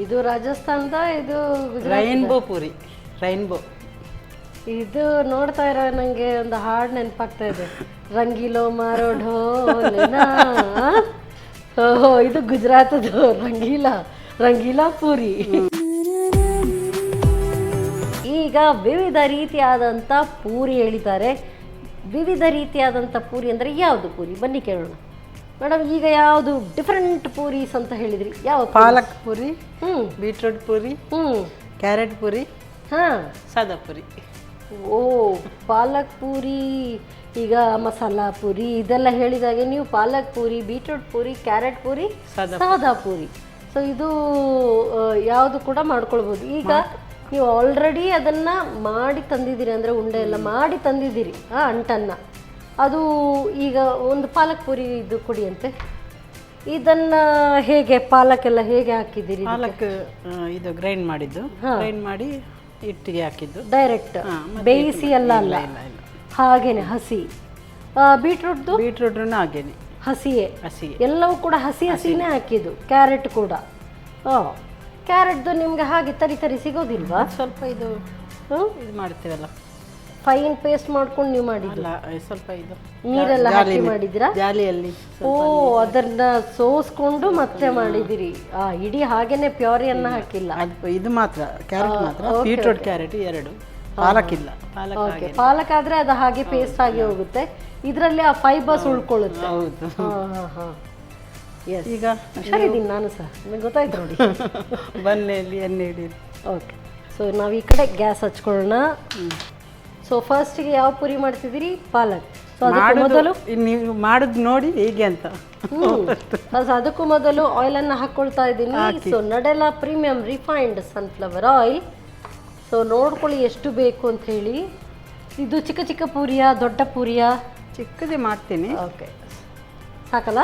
ಇದು ರಾಜಸ್ಥಾನದ, ಇದು ಗುಜರಾತ್. Rainbow puri, rainbow. ಇದು ನೋಡ್ತಾ ಇರೋ ನಂಗೆ ಒಂದು ಹಾಡು ನೆನಪಾಗ್ತಾ ಇದೆ, ರಂಗೀಲೋ ಮಾರೋ ಢೋಲನಾ. ಓಹೋ, ಇದು ಗುಜರಾತದು ರಂಗೀಲಾ ಪೂರಿ. ಈಗ ವಿವಿಧ ರೀತಿಯಾದಂಥ ಪೂರಿ ಹೇಳಿದ್ದಾರೆ. ವಿವಿಧ ರೀತಿಯಾದಂಥ ಪೂರಿ ಅಂದರೆ ಯಾವುದು ಪೂರಿ? ಬನ್ನಿ ಕೇಳೋಣ ಮೇಡಮ್. ಈಗ ಯಾವುದು ಡಿಫ್ರೆಂಟ್ ಪೂರೀಸ್ ಅಂತ ಹೇಳಿದ್ರಿ? ಯಾವ? ಪಾಲಕ್ ಪೂರಿ, ಬೀಟ್ರೂಟ್ ಪೂರಿ, ಕ್ಯಾರೆಟ್ ಪೂರಿ, ಸಾದಾ ಪೂರಿ. ಓ, ಪಾಲಕ್ ಪೂರಿ, ಈಗ ಮಸಾಲಾ ಪೂರಿ ಇದೆಲ್ಲ ಹೇಳಿದಾಗೆ ನೀವು ಪಾಲಕ್ ಪೂರಿ, ಬೀಟ್ರೂಟ್ ಪೂರಿ, ಕ್ಯಾರೆಟ್ ಪೂರಿ, ಸಾದಾ ಪೂರಿ. ಸೊ ಇದು ಯಾವುದು ಕೂಡ ಮಾಡ್ಕೊಳ್ಬೋದು. ಈಗ ನೀವು ಆಲ್ರೆಡಿ ಅದನ್ನು ಮಾಡಿ ತಂದಿದ್ದೀರಿ, ಅಂದರೆ ಉಂಡೆ ಎಲ್ಲ ಮಾಡಿ ತಂದಿದ್ದೀರಿ ಅಂಟನ್ನು. ಅದು ಈಗ ಒಂದು ಪಾಲಕ್ ಪೂರಿ ಇದು ಕೊಡಿ ಅಂತೆ. ಇದನ್ನು ಹೇಗೆ ಪಾಲಕ್ ಎಲ್ಲ ಹೇಗೆ ಹಾಕಿದ್ದೀರಿ? ಪಾಲಕ್ ಇದು ಗ್ರೈಂಡ್ ಮಾಡಿದ್ದು, ಗ್ರೈಂಡ್ ಮಾಡಿ ಹಿಟ್ಟಿಗೆ ಹಾಕಿದ್ದು ಡೈರೆಕ್ಟ್, ಬೇಯಿಸಿ ಎಲ್ಲ ಅಲ್ಲ, ಹಾಗೇನೆ ಹಸಿ. ಬೀಟ್ರೂಟ್ನು ಹಾಗೇನೆ ಹಸಿಯೇ, ಎಲ್ಲವೂ ಕೂಡ ಹಸಿನೇ ಹಾಕಿದ್ದು. ಕ್ಯಾರೆಟ್ ಕೂಡ. ಕ್ಯಾರೆಟ್ದು ನಿಮ್ಗೆ ಹಾಗೆ ತರಿ ಸಿಗೋದಿಲ್ವಾ? ಸ್ವಲ್ಪ ಇದು ಮಾಡ್ತೀವಲ್ಲ, ಫೈನ್ ಪೇಸ್ಟ್ ಮಾಡ್ಕೊಂಡು ನೀವು ಮಾಡಿದ್ರಲ್ಲ, ಸ್ವಲ್ಪ ಇದು ನೀರೆಲ್ಲ ಹಾಕಿ ಮಾಡಿದ್ರಾ? ಜಾಲಿಯಲ್ಲಿ. ಓ, ಅದನ್ನ ಸೋಸ್ಕೊಂಡು ಮತ್ತೆ ಮಾಡಿದಿರಿ. ಇಡೀ ಹಾಗೇನೆ ಪ್ಯೂರಿಯನ್ನ ಹಾಕಿಲ್ಲ. ಇದು ಮಾತ್ರ ಕ್ಯಾರೆಟ್ ಮಾತ್ರ, ಬೀಟ್ರೂಟ್ ಕ್ಯಾರೆಟ್ ಎರಡು, ಪಾಲಕ್ ಇಲ್ಲ. ಪಾಲಕ್ ಆದ್ರೆ ಅದು ಹಾಗೆ ಪೇಸ್ಟ್ ಆಗಿ ಹೋಗುತ್ತೆ, ಇದರಲ್ಲಿ ಆ ಫೈಬರ್ಸ್ ಉಳ್ಕೊಳ್ಳುತ್ತೆ. ಹೌದು. ಈಗ ಹುಷಾರಿದ್ದೀನಿ ನಾನು ಸಹ, ನಿಮಗೆ ಗೊತ್ತಾಯ್ತು ನೋಡಿ. ಬನ್ನೆಯಲ್ಲಿ ಎಣ್ಣೆ ಹಿಡಿದು. ಓಕೆ, ಸೊ ನಾವು ಈ ಕಡೆ ಗ್ಯಾಸ್ ಹಚ್ಕೊಳ್ಳೋಣ. ಸೊ ಫಸ್ಟಿಗೆ ಯಾವ ಪೂರಿ ಮಾಡ್ತಿದ್ದೀರಿ? ಪಾಲಕ್. ಸೊ ಅದಕ್ಕೂ ಮೊದಲು ನೀವು ಮಾಡೋದು ನೋಡಿ ಹೇಗೆ ಅಂತ. ಅದಕ್ಕೂ ಮೊದಲು ಆಯಿಲನ್ನು ಹಾಕ್ಕೊಳ್ತಾ ಇದ್ದೀನಿ. ಸೊ ನಡೆಲಾ premium refined sunflower oil. So ನೋಡ್ಕೊಳ್ಳಿ ಎಷ್ಟು ಬೇಕು ಅಂತ ಹೇಳಿ. ಇದು ಚಿಕ್ಕ ಚಿಕ್ಕ ಪೂರಿಯಾ, ದೊಡ್ಡ ಪೂರಿಯಾ? ಚಿಕ್ಕದೇ ಮಾಡ್ತೀನಿ. ಓಕೆ, ಸಾಕಲ್ಲ?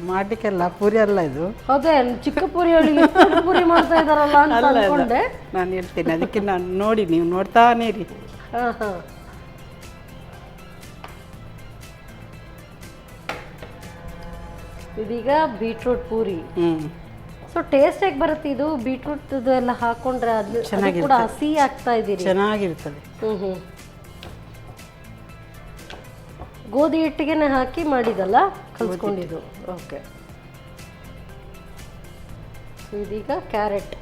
ಮಾಡ್ಲಿಕ್ಕೆಲ್ಲ ಪೂರಿ ಅಲ್ಲ ಇದು. ಅದೇ ಚಿಕ್ಕ ಪೂರಿ ಪೂರಿ ಮಾಡ್ತಾ ಇದಾರಲ್ಲ ಅಂತ ಅನ್ಕೊಂಡೆ. ನಾನು ಹೇಳ್ತೇನೆ, ಅದಕ್ಕೆ ನಾನು ನೋಡಿ, ನೀವು ನೋಡ್ತಾನೇ ಇರಿ. ಇದೀಗ ಬೀಟ್ರೂಟ್ ಪೂರಿ. ಸೊ ಟೇಸ್ಟ್ ಹೇಗೆ ಬರುತ್ತೆ ಇದು? ಬೀಟ್ರೂಟ್ ಎಲ್ಲ ಹಾಕೊಂಡ್ರೆ ಅದು ಕೂಡ ಹಸಿ ಆಗ್ತಾ ಇದ್ದೀರಿ, ಚೆನ್ನಾಗಿರ್ತದೆ. ಗೋಧಿ ಹಿಟ್ಟಿಗೆನೆ ಹಾಕಿ ಮಾಡಿದಲ್ಲ, ಕಲ್ಸ್ಕೊಂಡಿದ್ದು. ಓಕೆ, ಇದೀಗ ಕ್ಯಾರೆಟ್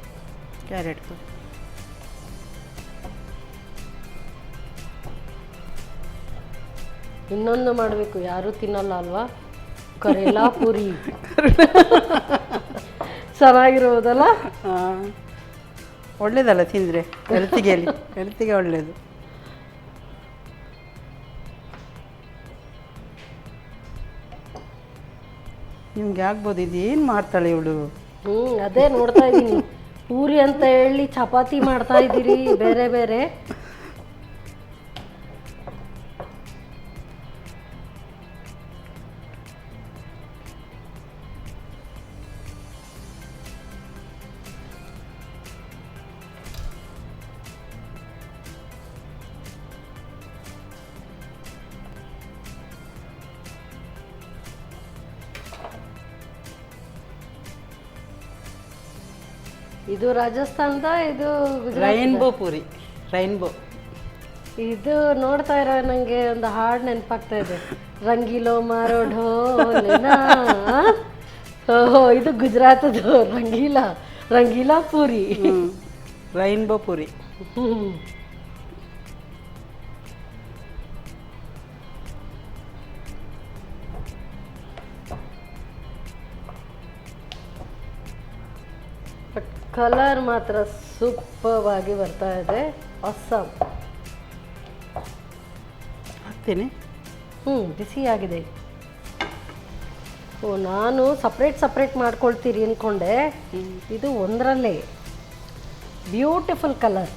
ಇನ್ನೊಂದು ಮಾಡಬೇಕು, ಯಾರು ತಿನ್ನಲ್ಲ ಅಲ್ವಾ? ಕರೇಲಾ ಪೂರಿ ಚೆನ್ನಾಗಿರೋದಲ್ಲ? ಒಳ್ಳೇದಲ್ಲ ತಿಂದರೆ, ಹೆಲ್ತಿಗೆ ಒಳ್ಳೇದು. ನಿಮ್ಗೆ ಆಗ್ಬೋದು, ಇದು ಏನು ಮಾಡ್ತಾಳೆ ಇವಳು? ಅದೇ ನೋಡ್ತಾ ಇದ್ದೀನಿ. ಪೂರಿ ಅಂತ ಹೇಳಿ ಚಪಾತಿ ಮಾಡ್ತಾ ಇದ್ದೀರಿ ಬೇರೆ ಬೇರೆ. ಇದು ರಾಜಸ್ಥಾನದ, ಇದು ಗುಜರಾತ್. Rainbow puri, rainbow. ಇದು ನೋಡ್ತಾ ಇರೋ ನಂಗೆ ಒಂದು ಹಾಡು ನೆನಪಾಗ್ತಾ ಇದೆ, ರಂಗೀಲೋ ಮಾರೋ ಢೋಲನಾ. ಓಹೋ, ಇದು ಗುಜರಾತದು ರಂಗೀಲಾ ಪೂರಿ, ರೈನ್ಬೋ ಪೂರಿ. ಕಲರ್ ಮಾತ್ರ ಸೂಪರ್ ಆಗಿ ಬರ್ತಾ ಇದೆ. ಅಸ್ಸಾಂ ಹಾಕ್ತೀನಿ. ಬಿಸಿ ಆಗಿದೆ. ಓ, ನಾನು ಸಪ್ರೇಟ್ ಮಾಡ್ಕೊಳ್ತೀರಿ ಅಂದ್ಕೊಂಡೆ. ಇದು ಒಂದರಲ್ಲೇ ಬ್ಯೂಟಿಫುಲ್ ಕಲರ್.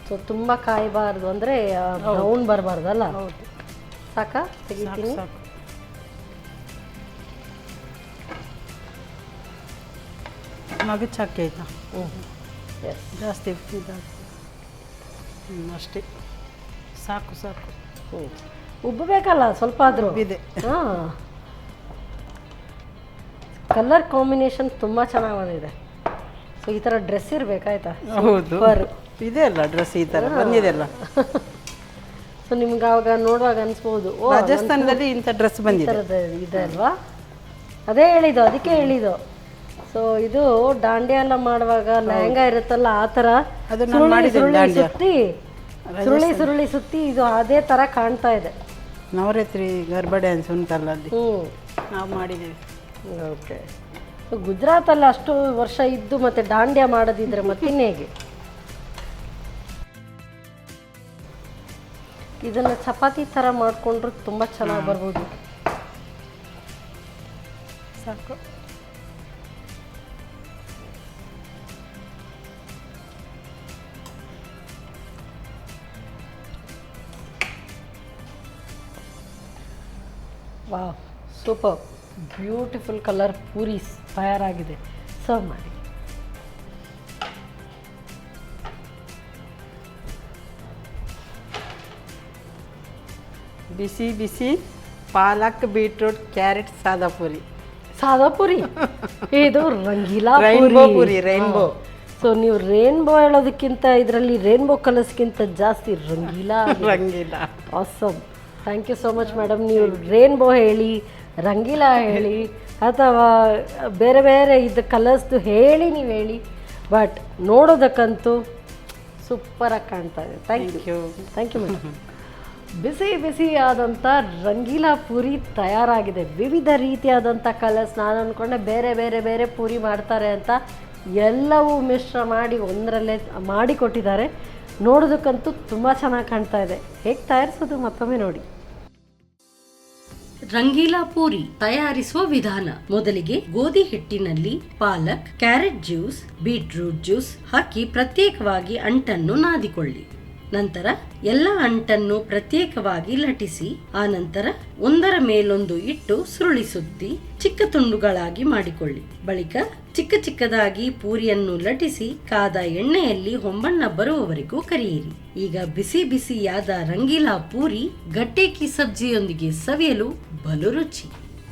ಸೊ ತುಂಬ ಕಾಯಬಾರ್ದು, ಅಂದರೆ ಬ್ರೌನ್ ಬರಬಾರ್ದಲ್ಲ. ಸಾಕಾ? ತೆಗಿತೀನಿ. ಮಗುಚ್ ಹಾಕಿ ಆಯ್ತಾ? ಜಾಸ್ತಿ ಅಷ್ಟೇ. ಸಾಕು ಸಾಕು. ಉಬ್ಬಬೇಕಲ್ಲ ಸ್ವಲ್ಪ ಆದರೂ. ಇದೆ. ಹಾಂ, ಕಲರ್ ಕಾಂಬಿನೇಷನ್ ತುಂಬ ಚೆನ್ನಾಗಿ ಬಂದಿದೆ. ಸೊ ಈ ಥರ ಡ್ರೆಸ್ ಇರಬೇಕಾಯ್ತಾ? ಹೌದು, ಇದೆ ಅಲ್ಲ ಡ್ರೆಸ್ ಈ ಥರ ಬಂದಿದೆ ಅಲ್ಲ. ಸೊ ನಿಮ್ಗೆ ಆವಾಗ ನೋಡುವಾಗ ಅನಿಸ್ಬೋದು, ಓ ರಾಜಸ್ಥಾನದಲ್ಲಿ ಇಂಥ ಡ್ರೆಸ್ ಬಂದಿದೆ. ಥರದ ಇದೆ ಅಲ್ವಾ? ಅದೇ ಹೇಳಿದ್ದು, ಅದಕ್ಕೆ ಹೇಳಿದ್ದು. ಸೊ ಇದು ದಾಂಡಿಯಾ ಎಲ್ಲ ಮಾಡುವಾಗ ಲೆಹಂಗಾ ಇರುತ್ತಲ್ಲ ಆ ಥರ ಸುರುಳಿ ಸುತ್ತಿ ಇದು ಅದೇ ಥರ ಕಾಣ್ತಾ ಇದೆ. ನವರಾತ್ರಿ ಗರ್ಭಾ ಡ್ಯಾನ್ಸ್ ಉಂಟಲ್ಲ ಅಲ್ಲಿ ನಾವು ಮಾಡಿದ್ದೀವಿ. ಓಕೆ. ಸೊ ಗುಜರಾತಲ್ಲಿ ಅಷ್ಟು ವರ್ಷ ಇದ್ದು ಮತ್ತೆ ದಾಂಡ್ಯಾ ಮಾಡೋದಿದ್ರೆ ಮತ್ತಿನ್ನೇಗೆ? ಇದನ್ನು ಚಪಾತಿ ಥರ ಮಾಡಿಕೊಂಡ್ರು ತುಂಬ ಚೆನ್ನಾಗಿ ಬರ್ಬೋದು. ಸಾಕು. Wow, super, beautiful colour puris ತಯಾರಾಗಿದೆ. ಸರ್ವ್ ಮಾಡಿ. ಬಿಸಿ ಬಿಸಿ ಪಾಲಕ್ ಬೀಟ್ರೂಟ್ ಕ್ಯಾರೆಟ್ ಸಾದಾ ಪೂರಿ. ಸಾದಾ ಪೂರಿ, ಇದು ರಂಗೀಲಾ ಪೂರಿ, ರೈನ್ಬೋ. ಸೊ ನೀವು ರೇನ್ಬೋ ಹೇಳೋದಕ್ಕಿಂತ ಇದರಲ್ಲಿ ರೇನ್ಬೋ ಕಲರ್ಸ್ಗಿಂತ ಜಾಸ್ತಿ Rangeela. Awesome. Thank you so much madam. ನೀವು ರೇನ್ಬೋ ಹೇಳಿ, ರಂಗೀಲಾ ಹೇಳಿ, ಅಥವಾ ಬೇರೆ ಬೇರೆ ಇದು ಕಲರ್ಸ್ದು ಹೇಳಿ, ನೀವು ಹೇಳಿ, ಬಟ್ ನೋಡೋದಕ್ಕಂತೂ ಸೂಪರಾಗಿ ಕಾಣ್ತಾ ಇದೆ. Thank you madam. ಬಿಸಿ ಬಿಸಿಯಾದಂಥ ರಂಗೀಲಾ ಪೂರಿ ತಯಾರಾಗಿದೆ. ವಿವಿಧ ರೀತಿಯಾದಂಥ ಕಲರ್ಸ್. ನಾನು ಅಂದ್ಕೊಂಡೆ ಬೇರೆ ಬೇರೆ ಬೇರೆ ಪೂರಿ ಮಾಡ್ತಾರೆ ಅಂತ, ಎಲ್ಲವೂ ಮಿಶ್ರ ಮಾಡಿ ಒಂದರಲ್ಲೇ ಮಾಡಿಕೊಟ್ಟಿದ್ದಾರೆ. ನೋಡೋದಕ್ಕಂತೂ ತುಂಬ ಚೆನ್ನಾಗಿ ಕಾಣ್ತಾ ಇದೆ. ಹೇಗೆ ತಯಾರಿಸೋದು ಮತ್ತೊಮ್ಮೆ ನೋಡಿ. ರಂಗೀಲಾ ಪೂರಿ ತಯಾರಿಸುವ ವಿಧಾನ: ಮೊದಲಿಗೆ ಗೋಧಿ ಹಿಟ್ಟಿನಲ್ಲಿ ಪಾಲಕ್, ಕ್ಯಾರೆಟ್ ಜ್ಯೂಸ್, ಬೀಟ್ರೂಟ್ ಜ್ಯೂಸ್ ಹಾಕಿ ಪ್ರತ್ಯೇಕವಾಗಿ ಅಂಟನ್ನು ನಾದಿಕೊಳ್ಳಿ. ನಂತರ ಎಲ್ಲ ಅಂಟನ್ನು ಪ್ರತ್ಯೇಕವಾಗಿ ಲಟಿಸಿ, ಆ ನಂತರ ಒಂದರ ಮೇಲೊಂದು ಇಟ್ಟು ಸುರುಳಿಸುತ್ತಿ ಚಿಕ್ಕ ತುಂಡುಗಳಾಗಿ ಮಾಡಿಕೊಳ್ಳಿ. ಬಳಿಕ ಚಿಕ್ಕ ಚಿಕ್ಕದಾಗಿ ಪೂರಿಯನ್ನು ಲಟಿಸಿ ಕಾದ ಎಣ್ಣೆಯಲ್ಲಿ ಹೊಂಬಣ್ಣ ಬರುವವರೆಗೂ ಕರಿಯಿರಿ. ಈಗ ಬಿಸಿ ಬಿಸಿಯಾದ ರಂಗೀಲಾ ಪೂರಿ ಗಟ್ಟೇಕಿ ಸಬ್ಜಿಯೊಂದಿಗೆ ಸವಿಯಲು ಬಲು ರುಚಿ.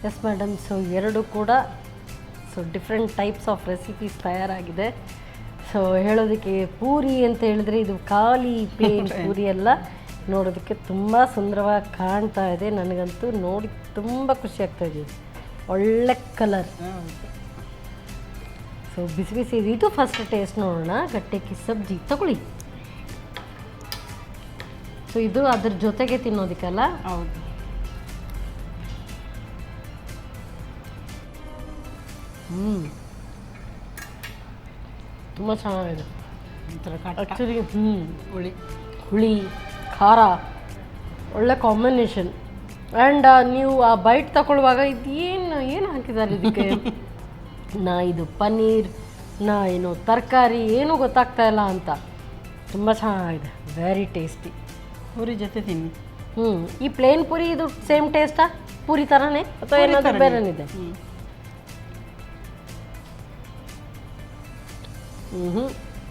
Yes madam. ಸೊ ಎರಡು ಕೂಡ ಡಿಫ್ರೆಂಟ್ ಟೈಪ್ಸ್ ಆಫ್ ರೆಸಿಪೀಸ್ ತಯಾರಾಗಿದೆ. ಸೊ ಹೇಳೋದಕ್ಕೆ ಪೂರಿ ಅಂತ ಹೇಳಿದ್ರೆ ಇದು ಖಾಲಿ ಪ್ಲೇನ್ ಪೂರಿ ಅಲ್ಲ, ನೋಡೋದಕ್ಕೆ ತುಂಬ ಸುಂದರವಾಗಿ ಕಾಣ್ತಾ ಇದೆ. ನನಗಂತೂ ನೋಡಿ ತುಂಬ ಖುಷಿ ಆಗ್ತಾ ಇದೆ. ಒಳ್ಳೆ ಕಲರ್. ಸೊ ಬಿಸಿ ಬಿಸಿ ಇದು ಫಸ್ಟ್ ಟೇಸ್ಟ್ ನೋಡೋಣ. ಗಟ್ಟೆಕ್ಕಿ ಸಬ್ಜಿ ತಗೊಳ್ಳಿ. ಸೊ ಇದು ಅದ್ರ ಜೊತೆಗೆ ತಿನ್ನೋದಕ್ಕಲ್ಲ? ಹೌದು. ತುಂಬ ಚೆನ್ನಾಗಿದೆ. ಆ್ಯಕ್ಚುಲಿ ಹುಳಿ ಖಾರ ಒಳ್ಳೆ ಕಾಂಬಿನೇಷನ್. ಆ್ಯಂಡ್ ನೀವು ಆ ಬೈಟ್ ತಗೊಳ್ಳುವಾಗ ಇದು ಏನು ಹಾಕಿದ್ದಾರೆ ಇದಕ್ಕೆ? ಇದು ಪನ್ನೀರ್ ಏನು ತರಕಾರಿ ಏನೂ ಗೊತ್ತಾಗ್ತಾ ಇಲ್ಲ ಅಂತ. ತುಂಬ ಚೆನ್ನಾಗಿದೆ, ವೆರಿ ಟೇಸ್ಟಿ. ಪೂರಿ ಜೊತೆ ತಿನ್ನಿ. ಈ ಪ್ಲೇನ್ ಪೂರಿ ಇದು ಸೇಮ್ ಟೇಸ್ಟಾ? ಪೂರಿ ಥರನೇ ಅಥವಾ ಏನಾದರೂ ಬೇರೆನಿದೆ?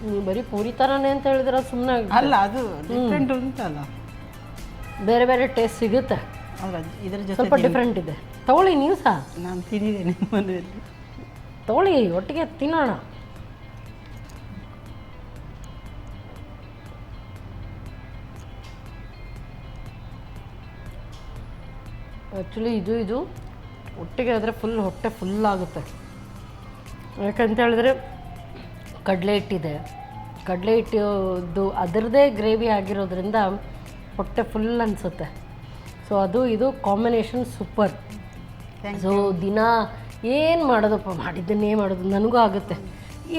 ನೀವು ಬರೀ ಪೂರಿ ಥರನೇ ಅಂತ ಹೇಳಿದ್ರೆ ಸುಮ್ಮನೆ ಅಲ್ಲ, ಅದು ಡಿಫ್ರೆಂಟ್ ಉಂಟಲ್ಲ, ಬೇರೆ ಬೇರೆ ಟೇಸ್ಟ್ ಸಿಗುತ್ತೆ. ಇದರ ಜೊತೆ ಸ್ವಲ್ಪ ಡಿಫ್ರೆಂಟ್ ಇದೆ. ತಗೊಳ್ಳಿ ನೀವು ಸಹ. ನಾನು ತಿಂದಿದ್ದೇನೆ ಮನೆಯಲ್ಲಿ. ತಗೊಳ್ಳಿ, ಒಟ್ಟಿಗೆ ತಿನ್ನೋಣ. ಆ್ಯಕ್ಚುಲಿ ಇದು ಒಟ್ಟಿಗೆ ಆದರೆ ಹೊಟ್ಟೆ ಫುಲ್ ಆಗುತ್ತೆ. ಯಾಕಂತ ಹೇಳಿದ್ರೆ ಕಡಲೆ ಹಿಟ್ಟಿದೆ, ಕಡಲೆ ಹಿಟ್ಟು ಅದರದ್ದೇ ಗ್ರೇವಿ ಆಗಿರೋದ್ರಿಂದ ಹೊಟ್ಟೆ ಫುಲ್ ಅನಿಸುತ್ತೆ. ಸೊ ಇದು ಕಾಂಬಿನೇಷನ್ ಸೂಪರ್. ಸೊ ದಿನ ಏನು ಮಾಡೋದಪ್ಪ, ಮಾಡಿದ್ದನ್ನೇ ಮಾಡೋದು ನನಗೂ ಆಗುತ್ತೆ.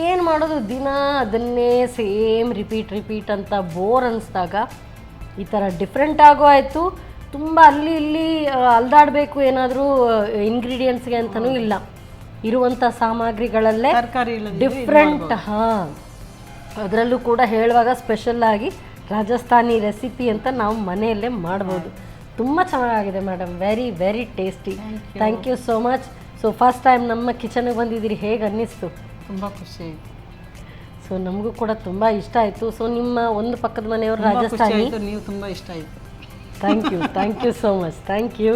ಏನು ಮಾಡೋದು, ದಿನ ಅದನ್ನೇ ಸೇಮ್ ರಿಪೀಟ್ ಅಂತ ಬೋರ್ ಅನ್ನಿಸ್ದಾಗ ಈ ಥರ ಡಿಫ್ರೆಂಟ್ ಆಗೋ ಆಯಿತು. ತುಂಬ ಅಲ್ಲಿ ಇಲ್ಲಿ ಅಲ್ದಾಡಬೇಕು ಏನಾದರೂ ಇಂಗ್ರೀಡಿಯೆಂಟ್ಸ್ಗೆ ಅಂತಲೂ ಇಲ್ಲ. ಇರುವಂಥ ಸಾಮಗ್ರಿಗಳಲ್ಲೇ ಡಿಫ್ರೆಂಟ್. ಅದರಲ್ಲೂ ಕೂಡ ಹೇಳುವಾಗ ಸ್ಪೆಷಲ್ಲಾಗಿ ರಾಜಸ್ಥಾನಿ ರೆಸಿಪಿ ಅಂತ ನಾವು ಮನೆಯಲ್ಲೇ ಮಾಡ್ಬೋದು. ತುಂಬ ಚೆನ್ನಾಗಿದೆ madam, very very tasty. Thank you so much. So first time ನಮ್ಮ ಕಿಚನ್ಗೆ ಬಂದಿದ್ದೀರಿ, ಹೇಗೆ ಅನ್ನಿಸ್ತು? ತುಂಬ ಖುಷಿ. ಸೊ ನಮಗೂ ಕೂಡ ತುಂಬ ಇಷ್ಟ ಆಯಿತು. ಸೊ ನಿಮ್ಮ ಒಂದು ಪಕ್ಕದ ಮನೆಯವರು ಖುಷಿ ರಾಜಸ್ಥಾನಿ. ಆಯ್ತು, ನೀವು ತುಂಬ ಇಷ್ಟ ಆಯಿತು. Thank you so much, thank you.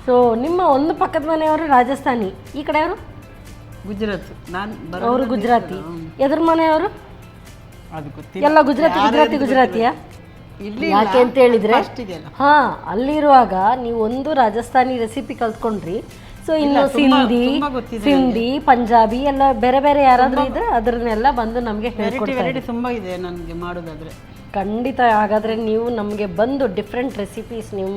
So ನಿಮ್ಮ ಒಂದು ಪಕ್ಕದ ಮನೆಯವರು ರಾಜಸ್ಥಾನಿ, ಈ ಕಡೆಯವರು ಗುಜರಾತ್, ನಾನು ಅವರು ಗುಜರಾತಿ, ಎದುರು ಮನೆಯವರು ಅದು ಗೊತ್ತಿಲ್ಲ. ಎಲ್ಲ ಗುಜರಾತಿಯಾ? ಇಲ್ಲಿ ಯಾಕೆ ಅಂತ ಹೇಳಿದ್ರೆ ಅಷ್ಟಿದೆಯಲ್ಲ. ಹಾಂ, ಅಲ್ಲಿರುವಾಗ ನೀವು ಒಂದು ರಾಜಸ್ಥಾನಿ ರೆಸಿಪಿ ಕಲ್ತ್ಕೊಂಡ್ರಿ. ಸೊ ಇನ್ನು ಸಿಂಧಿ, ಪಂಜಾಬಿ ಎಲ್ಲ ಬೇರೆ ಬೇರೆ ಯಾರಾದರೂ ಇದ್ರೆ ಅದನ್ನೆಲ್ಲ ಬಂದು ನಮಗೆ ಹೇಳ್ಕೊಡ್ತಾರೆ. ವೆರೈಟಿ ತುಂಬ ಇದೆ ನನಗೆ ಮಾಡೋದಾದ್ರೆ. ಖಂಡಿತ. ಹಾಗಾದರೆ ನೀವು ನಮಗೆ ಬಂದು ಡಿಫ್ರೆಂಟ್ ರೆಸಿಪೀಸ್ ನೀವು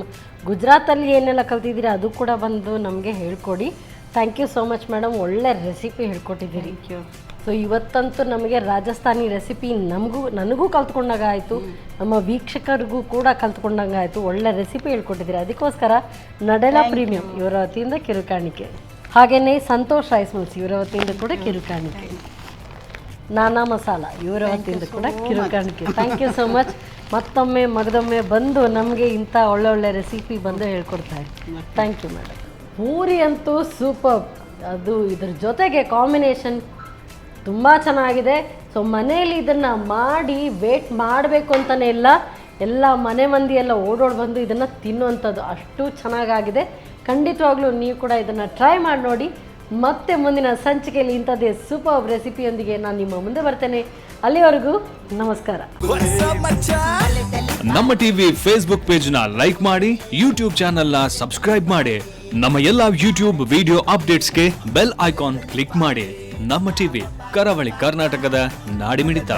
ಗುಜರಾತಲ್ಲಿ ಏನೆಲ್ಲ ಕಲ್ತಿದ್ದೀರಿ ಅದು ಕೂಡ ಬಂದು ನಮಗೆ ಹೇಳ್ಕೊಡಿ. Thank you so much madam, ಒಳ್ಳೆ ರೆಸಿಪಿ ಹೇಳ್ಕೊಟ್ಟಿದ್ದೀರಿ. ಸೊ ಇವತ್ತಂತೂ ನಮಗೆ ರಾಜಸ್ಥಾನಿ ರೆಸಿಪಿ ನನಗೂ ಕಲ್ತ್ಕೊಂಡಾಗ ಆಯಿತು, ನಮ್ಮ ವೀಕ್ಷಕರಿಗೂ ಕೂಡ ಕಲ್ತ್ಕೊಂಡಂಗೆ ಆಯಿತು. ಒಳ್ಳೆ ರೆಸಿಪಿ ಹೇಳ್ಕೊಟ್ಟಿದ್ದೀರಿ. ಅದಕ್ಕೋಸ್ಕರ ನಡೆಲ ಪ್ರೀಮಿಯಂ ಇವರ ವತಿಯಿಂದ ಕಿರುಕಾಣಿಕೆ, ಹಾಗೆಯೇ ಸಂತೋಷ್ ರೈಸ್ ಮಿಲ್ಸ್ ಇವರ ವತಿಯಿಂದ ಕೂಡ ಕಿರುಕಾಣಿಕೆ, ನಾನಾ ಮಸಾಲ ಇವರ ವತಿಯಿಂದ ಕೂಡ ಕಿರುಕಾಣಿಕೆ. Thank you so much. ಮತ್ತೊಮ್ಮೆ ಮಗದೊಮ್ಮೆ ಬಂದು ನಮಗೆ ಇಂಥ ಒಳ್ಳೆ ರೆಸಿಪಿ ಬಂದು ಹೇಳ್ಕೊಡ್ತಾರೆ. Thank you madam. ಪೂರಿ ಅಂತೂ ಸೂಪರ್, ಅದು ಇದ್ರ ಜೊತೆಗೆ ಕಾಂಬಿನೇಷನ್ ತುಂಬ ಚೆನ್ನಾಗಿದೆ. ಸೊ ಮನೆಯಲ್ಲಿ ಇದನ್ನು ಮಾಡಿ ವೇಟ್ ಮಾಡಬೇಕು ಅಂತಲೇ ಇಲ್ಲ, ಎಲ್ಲ ಮನೆ ಮಂದಿ ಎಲ್ಲ ಓಡೋಡಿ ಬಂದು ಇದನ್ನು ತಿನ್ನುವಂಥದ್ದು, ಅಷ್ಟು ಚೆನ್ನಾಗಾಗಿದೆ. ಖಂಡಿತವಾಗ್ಲೂ ನೀವು ಕೂಡ ಇದನ್ನು ಟ್ರೈ ಮಾಡಿ ನೋಡಿ. ಮತ್ತೆ ಮುಂದಿನ ಸಂಚಿಕೆಯಲ್ಲಿ ಇಂಥದ್ದೇ ಸೂಪರ್ ರೆಸಿಪಿಯೊಂದಿಗೆ ನಾನು ನಿಮ್ಮ ಮುಂದೆ ಬರ್ತೇನೆ. ಅಲ್ಲಿವರೆಗೂ ನಮಸ್ಕಾರ. ನಮ್ಮ ಟಿವಿ ಫೇಸ್ಬುಕ್ ಪೇಜ್ ನ ಲೈಕ್ ಮಾಡಿ, ಯೂಟ್ಯೂಬ್ ಚಾನೆಲ್ ನ ಸಬ್ಸ್ಕ್ರೈಬ್ ಮಾಡಿ, ನಮ್ಮ ಎಲ್ಲಾ ಯೂಟ್ಯೂಬ್ ವಿಡಿಯೋ ಅಪ್ಡೇಟ್ಸ್ಗೆ ಬೆಲ್ ಐಕಾನ್ ಕ್ಲಿಕ್ ಮಾಡಿ. ನಮ್ಮ ಟಿವಿ, ಕರಾವಳಿ ಕರ್ನಾಟಕದ ನಾಡಿಮಿಡಿತ.